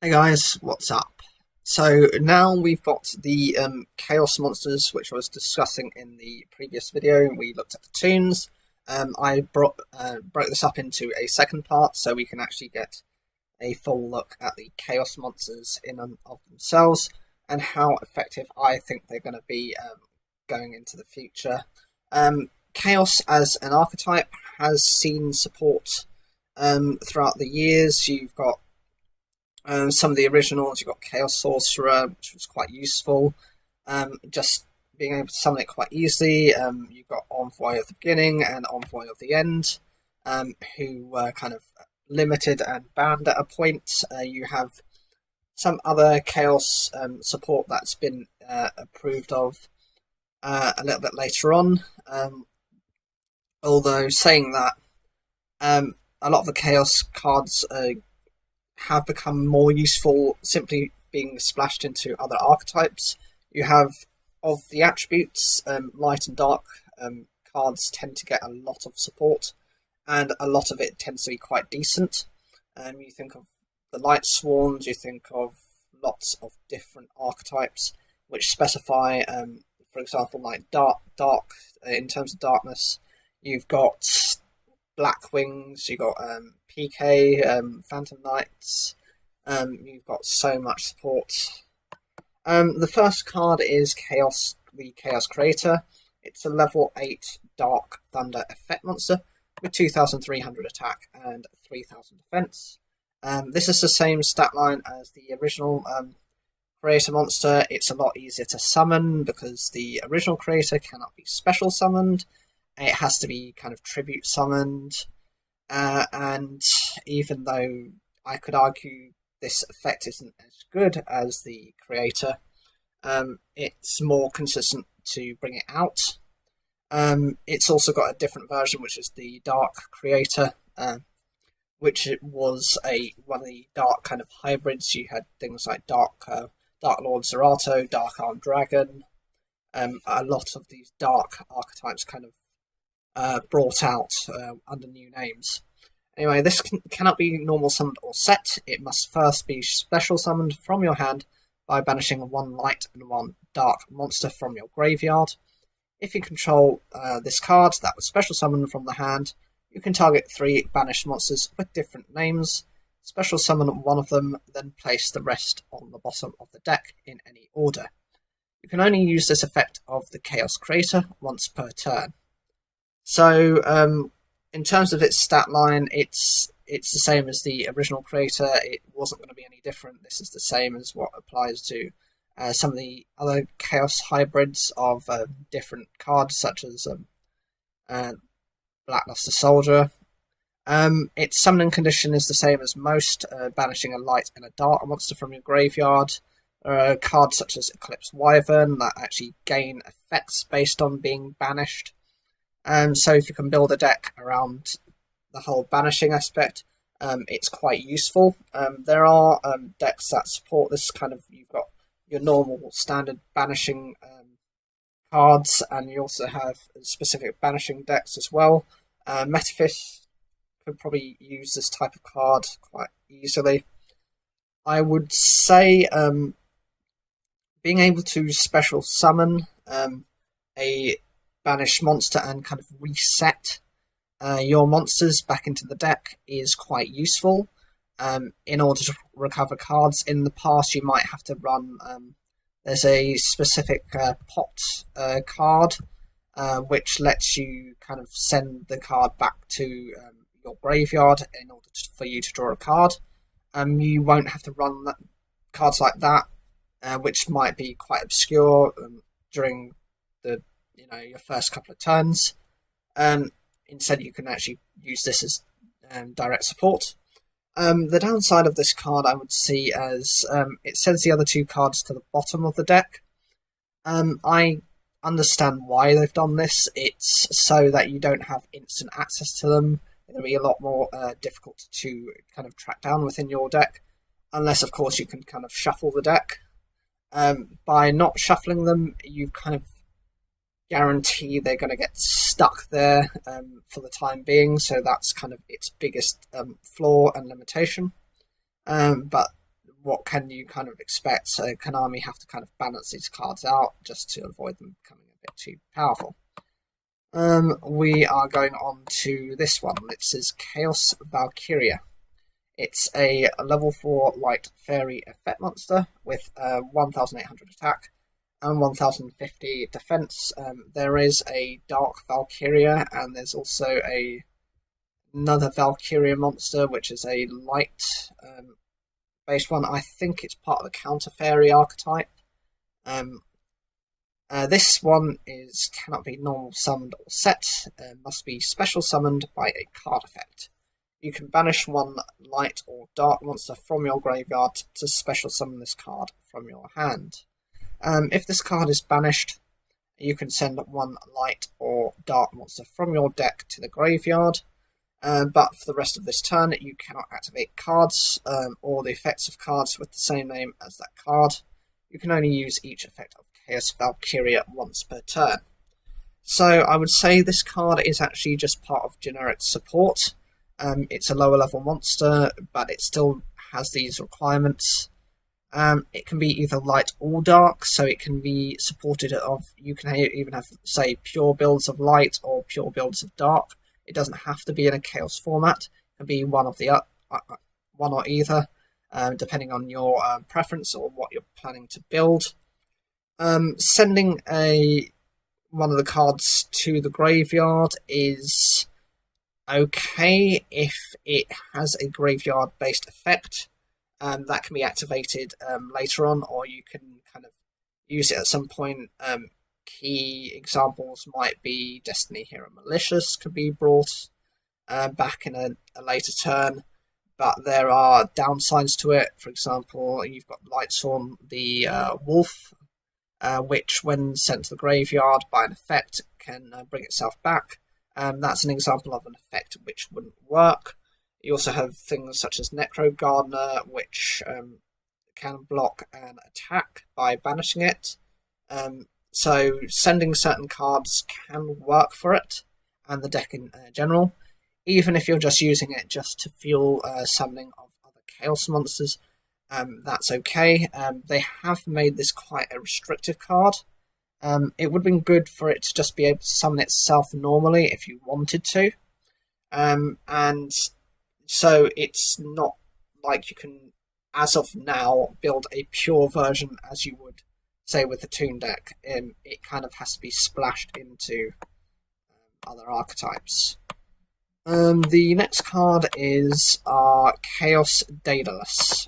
Hey guys, what's up? So now we've got the Chaos Monsters, which I was discussing in the previous video. We looked at the toons. I broke this up into a second part so we can actually get a full look at the Chaos Monsters in and of themselves and how effective I think they're going to be going into the future. Chaos as an archetype has seen support throughout the years. You've got some of the originals. You've got Chaos Sorcerer, which was quite useful. Just being able to summon it quite easily. You've got Envoy of the Beginning and Envoy of the End, who were kind of limited and banned at a point. You have some other Chaos support that's been approved of a little bit later on. Although saying that, a lot of the Chaos cards have become more useful simply being splashed into other archetypes. You have, of the attributes, light and dark cards tend to get a lot of support, and a lot of it tends to be quite decent. You think of the light swarms, you think of lots of different archetypes which specify, for example, like dark in terms of darkness. You've got Black Wings, you've got PK, Phantom Knights, you've got so much support. The first card is Chaos, the Chaos Creator. It's a level 8 Dark Thunder effect monster with 2,300 attack and 3,000 defense. This is the same stat line as the original Creator monster. It's a lot easier to summon because the original Creator cannot be special summoned. It has to be kind of tribute summoned, and even though I could argue this effect isn't as good as the Creator, it's more consistent to bring it out. It's also got a different version, which is the Dark Creator, which was one of the dark kind of hybrids. You had things like Dark Lord Zerato, Dark Armed Dragon. A lot of these dark archetypes kind of brought out under new names. Anyway, this cannot be normal summoned or set. It must first be special summoned from your hand by banishing one light and one dark monster from your graveyard. If you control this card that was special summoned from the hand, you can target 3 banished monsters with different names, special summon one of them, then place the rest on the bottom of the deck in any order. You can only use this effect of the Chaos Creator once per turn. So, in terms of its stat line, it's the same as the original Creator. It wasn't going to be any different. This is the same as what applies to some of the other Chaos hybrids of different cards, such as Blackluster Soldier. Its summoning condition is the same as most, banishing a light and a dark monster from your graveyard. There are cards such as Eclipse Wyvern that actually gain effects based on being banished. So if you can build a deck around the whole banishing aspect, it's quite useful. There are decks that support this kind of. You've got your normal standard banishing cards, and you also have specific banishing decks as well. Metaphys could probably use this type of card quite easily. I would say being able to special summon a banished monster and kind of reset your monsters back into the deck is quite useful. In order to recover cards, in the past you might have to run, there's a specific pot card which lets you kind of send the card back to your graveyard in order for you to draw a card. You won't have to run cards like that, which might be quite obscure during the your first couple of turns. Instead, you can actually use this as direct support. The downside of this card I would see as it sends the other 2 cards to the bottom of the deck. I understand why they've done this. It's so that you don't have instant access to them. It'll be a lot more difficult to kind of track down within your deck, unless of course you can kind of shuffle the deck. By not shuffling them, you kind of guarantee they're going to get stuck there for the time being, so that's kind of its biggest flaw and limitation. But what can you kind of expect? So Konami have to kind of balance these cards out just to avoid them becoming a bit too powerful. We are going on to this one. This is Chaos Valkyria. It's a level 4 light fairy effect monster with 1,800 attack and 1,050 defense. There is a Dark Valkyria, and there's also another Valkyria monster, which is a light based one. I think it's part of the Counter Fairy archetype. This one cannot be normal summoned or set, must be special summoned by a card effect. You can banish one light or dark monster from your graveyard to special summon this card from your hand. If this card is banished, you can send one light or dark monster from your deck to the graveyard, but for the rest of this turn you cannot activate cards or the effects of cards with the same name as that card. You can only use each effect of Chaos Valkyria once per turn. So I would say this card is actually just part of generic support. It's a lower level monster, but it still has these requirements. It can be either light or dark, so it can be supported of, you can even have, say, pure builds of light or pure builds of dark. It doesn't have to be in a chaos format. It can be one or either, depending on your preference or what you're planning to build. Sending one of the cards to the graveyard is okay if it has a graveyard based effect. That can be activated later on, or you can kind of use it at some point. Key examples might be Destiny Hero Malicious could be brought back in a later turn, but there are downsides to it. For example, you've got Lightsworn the Wolf, which when sent to the graveyard by an effect can bring itself back. That's an example of an effect which wouldn't work. You also have things such as Necro Gardener, which can block an attack by banishing it. So sending certain cards can work for it, and the deck in general, even if you're just using it just to fuel summoning of other Chaos monsters. That's okay. They have made this quite a restrictive card. It would have been good for it to just be able to summon itself normally if you wanted to. And so it's not like you can, as of now, build a pure version as you would, say, with the Toon deck. It kind of has to be splashed into other archetypes. The next card is Chaos Daedalus.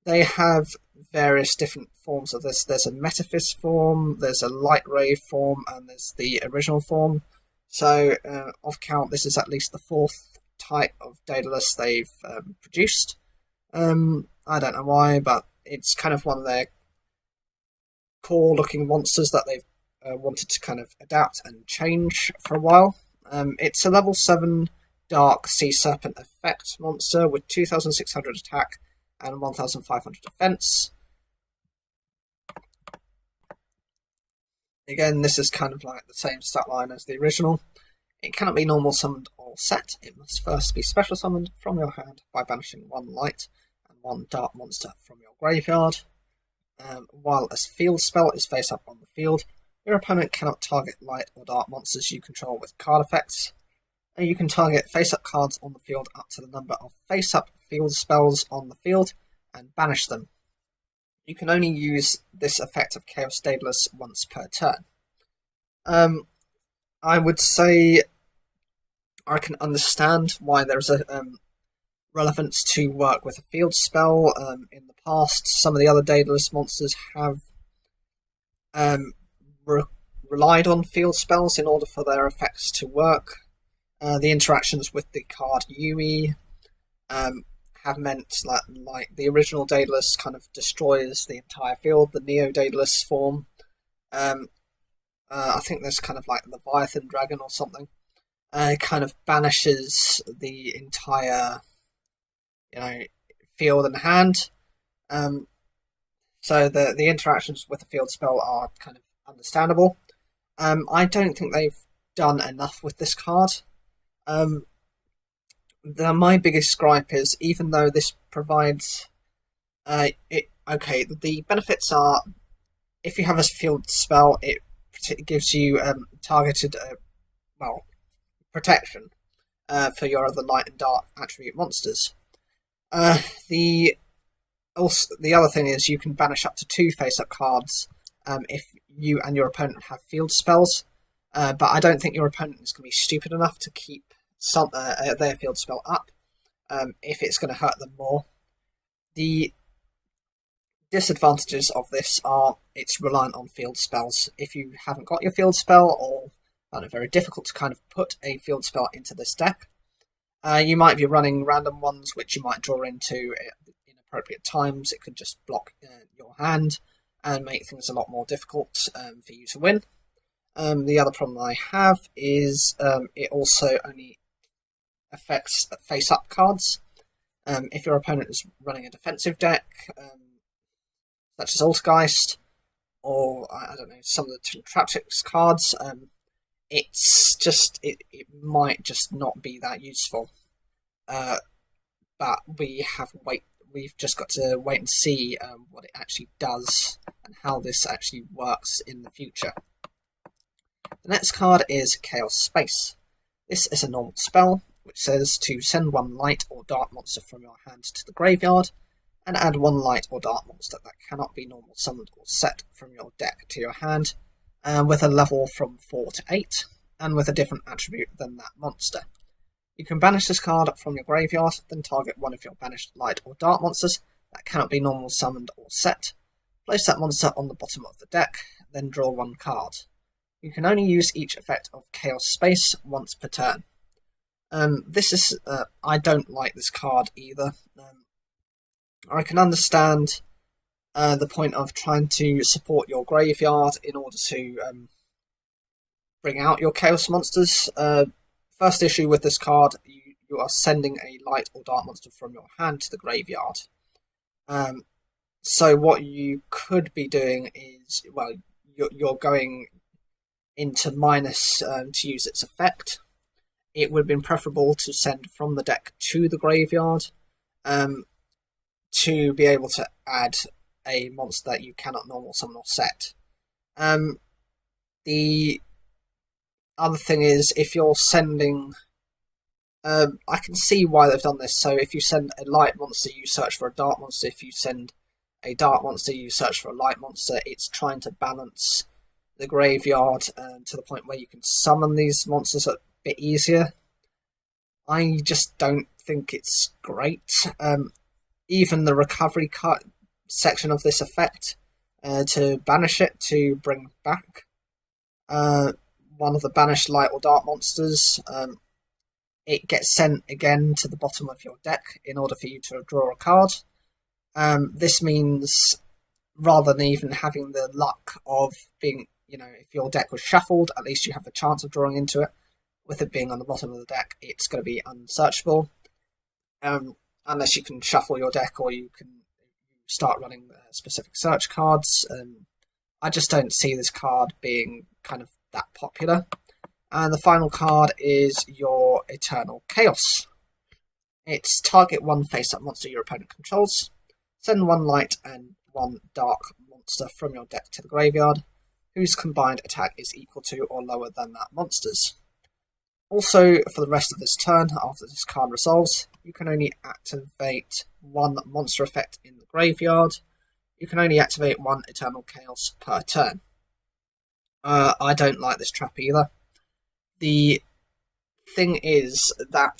They have various different forms of this. There's a Metaphys form, there's a Light Ray form, and there's the original form. So, off count, this is at least the fourth type of Daedalus they've produced. I don't know why, but it's kind of one of their core-looking monsters that they've wanted to kind of adapt and change for a while. It's a level 7 Dark Sea Serpent effect monster with 2,600 attack and 1,500 defense. Again, this is kind of like the same stat line as the original. It cannot be normal summoned or set. It must first be special summoned from your hand by banishing one light and one dark monster from your graveyard. While a field spell is face up on the field, your opponent cannot target light or dark monsters you control with card effects. And you can target face-up cards on the field up to the number of face-up field spells on the field and banish them. You can only use this effect of Chaos Daedalus once per turn. I would say I can understand why there's a relevance to work with a field spell. In the past, some of the other Daedalus monsters have relied on field spells in order for their effects to work. The interactions with the card Yumi have meant that, like, the original Daedalus kind of destroys the entire field. The Neo Daedalus form, I think there's kind of like Leviathan Dragon or something. It kind of banishes the entire, field and hand. So the interactions with the field spell are kind of understandable. I don't think they've done enough with this card. My biggest gripe is, even though this provides Okay. The benefits are, if you have a field spell, it gives you targeted protection for your other light and dark attribute monsters. The other thing is you can banish up to 2 face-up cards if you and your opponent have field spells. But I don't think your opponent is going to be stupid enough to keep their field spell up if it's going to hurt them more. The disadvantages of this are it's reliant on field spells. If you haven't got your field spell, or find it very difficult to kind of put a field spell into this deck, you might be running random ones which you might draw into at inappropriate times. It could just block your hand and make things a lot more difficult for you to win. The other problem I have is it also only affects face-up cards. If your opponent is running a defensive deck, such as Altergeist, or I don't know, some of the Traptrix cards, it might just not be that useful. But we've just got to wait and see what it actually does and how this actually works in the future. The next card is Chaos Space. This is a normal spell, which says to send 1 light or dark monster from your hand to the graveyard, and add 1 light or dark monster that cannot be normal summoned or set from your deck to your hand, with a level from 4 to 8, and with a different attribute than that monster. You can banish this card from your graveyard, then target one of your banished light or dark monsters that cannot be normal summoned or set. Place that monster on the bottom of the deck, then draw 1 card. You can only use each effect of Chaos Space once per turn. I don't like this card either. I can understand the point of trying to support your graveyard in order to bring out your Chaos monsters. First issue with this card, you are sending a light or dark monster from your hand to the graveyard. So what you could be doing is, well, you're going into minus to use its effect. It would have been preferable to send from the deck to the graveyard to be able to add a monster that you cannot normal summon or set. The other thing is, if you're sending... I can see why they've done this. So if you send a light monster, you search for a dark monster. If you send a dark monster, you search for a light monster. It's trying to balance the graveyard to the point where you can summon these monsters a bit easier. I just don't think it's great. Even the recovery cut section of this effect, to banish it, to bring back one of the banished light or dark monsters, it gets sent again to the bottom of your deck in order for you to draw a card. This means, rather than even having the luck of being, if your deck was shuffled, at least you have the chance of drawing into it. With it being on the bottom of the deck, it's going to be unsearchable. Unless you can shuffle your deck, or you can start running specific search cards. I just don't see this card being kind of that popular. And the final card is your Eternal Chaos. It's target 1 face-up monster your opponent controls. Send 1 light and 1 dark monster from your deck to the graveyard, whose combined attack is equal to or lower than that monster's. Also, for the rest of this turn, after this card resolves, you can only activate 1 monster effect in the graveyard. You can only activate 1 Eternal Chaos per turn. I don't like this trap either. The thing is that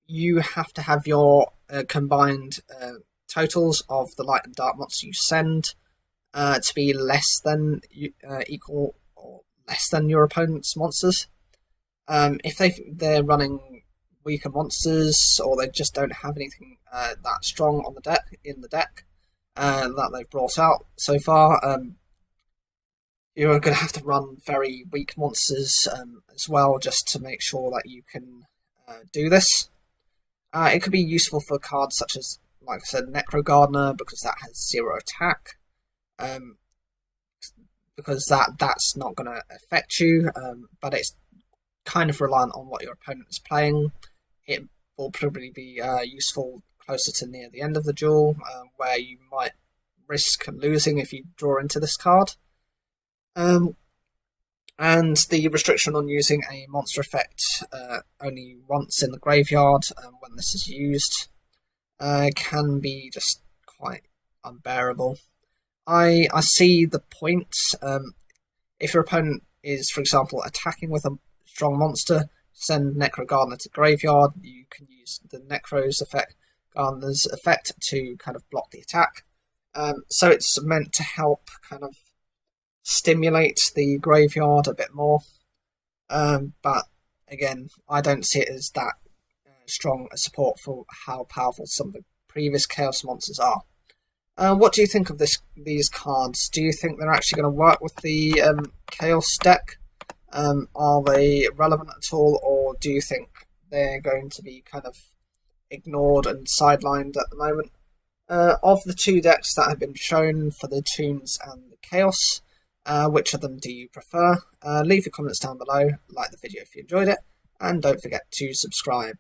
you have to have your combined totals of the light and dark monsters you send to be less than equal or less than your opponent's monsters. If they're running weaker monsters, or they just don't have anything that strong on the deck that they've brought out so far, you're going to have to run very weak monsters as well, just to make sure that you can do this. It could be useful for cards such as, like I said, Necro Gardener, because that has 0 attack. Because that's not going to affect you, but it's kind of reliant on what your opponent is playing. It will probably be useful closer to near the end of the duel, where you might risk losing if you draw into this card. And the restriction on using a monster effect only once in the graveyard when this is used can be just quite unbearable. I see the point. If your opponent is, for example, attacking with a strong monster, send Necro Gardener to graveyard. You can use the Gardener's effect to kind of block the attack. So it's meant to help kind of stimulate the graveyard a bit more. But again, I don't see it as that strong a support for how powerful some of the previous Chaos monsters are. What do you think of these cards? Do you think they're actually going to work with the Chaos deck? Are they relevant at all, or do you think they're going to be kind of ignored and sidelined at the moment? Of the two decks that have been shown for the Toons and the Chaos, which of them do you prefer? Leave your comments down below, like the video if you enjoyed it, and don't forget to subscribe.